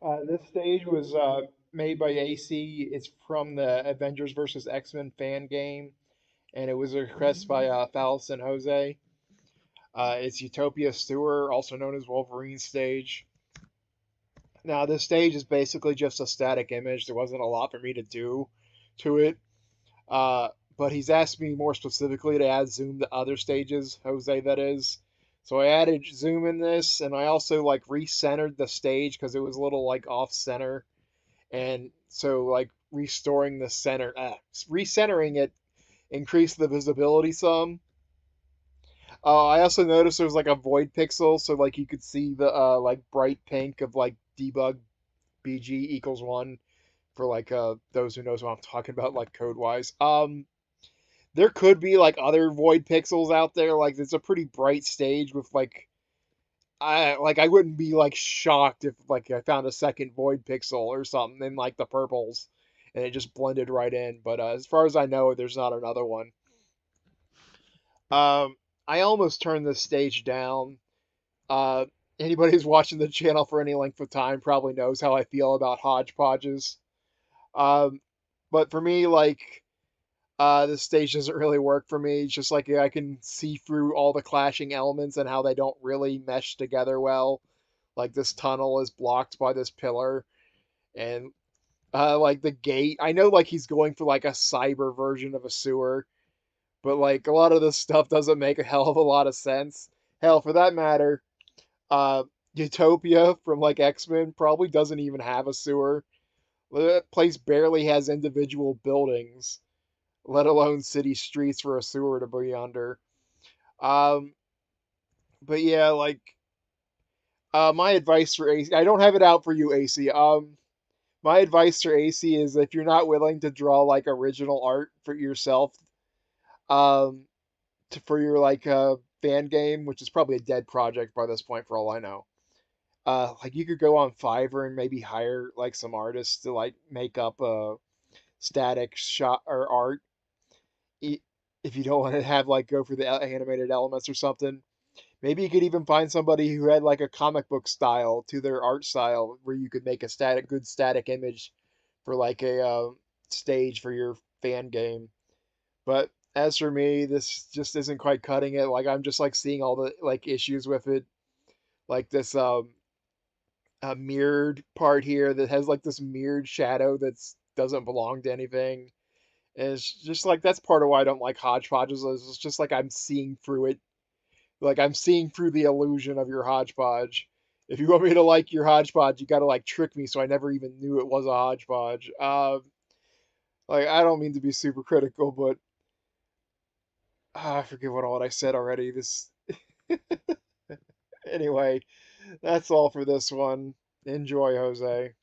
This stage was made by Acey. It's from the Avengers versus X-Men fan game, and it was a request by Thalison Jose. It's Utopia Sewer, also known as Wolverine stage. Now, this stage is basically just a static image. There wasn't a lot for me to do to it. Uh, but he's asked me more specifically to add zoom to other stages, Jose, that is. So I added zoom in this, and I also like recentered the stage because it was a little like off center, and so like restoring the center, recentering it increased the visibility some. I also noticed there was like a void pixel, so like you could see the like bright pink of like debug BG equals one for like those who knows what I'm talking about like code wise. There could be like other void pixels out there. Like it's a pretty bright stage with I wouldn't be like shocked if like I found a second void pixel or something in like the purples and it just blended right in. But as far as I know, there's not another one. Um, I almost turned this stage down. Uh, Anybody who's watching the channel for any length of time probably knows how I feel about hodgepodges. Um, but for me, like this stage doesn't really work for me. It's just like I can see through all the clashing elements and how they don't really mesh together well. Like this tunnel is blocked by this pillar, and like the gate. I know like he's going for like a cyber version of a sewer, but like a lot of this stuff doesn't make a hell of a lot of sense. Hell, for that matter, uh, Utopia from like X-Men probably doesn't even have a sewer. That place barely has individual buildings, let alone city streets for a sewer to be under. Um, but yeah, like my advice for AC, I don't have it out for you, AC. My advice for AC is if you're not willing to draw like original art for yourself, um, for your like fan game, which is probably a dead project by this point for all I know. Like you could go on Fiverr and maybe hire like some artists to like make up a static shot or art if you don't want to have like go for the animated elements or something. Maybe you could even find somebody who had like a comic book style to their art style where you could make a good static image for like a stage for your fan game. But as for me, this just isn't quite cutting it. Like I'm just like seeing all the like issues with it, like this mirrored part here that has like this mirrored shadow that's doesn't belong to anything. And it's just like that's part of why I don't like hodgepodges. It's just like I'm seeing through it. Like I'm seeing through the illusion of your hodgepodge. If you want me to like your hodgepodge, you gotta like trick me so I never even knew it was a hodgepodge. Like I don't mean to be super critical, but I forget what I said already. This anyway, that's all for this one. Enjoy, Jose.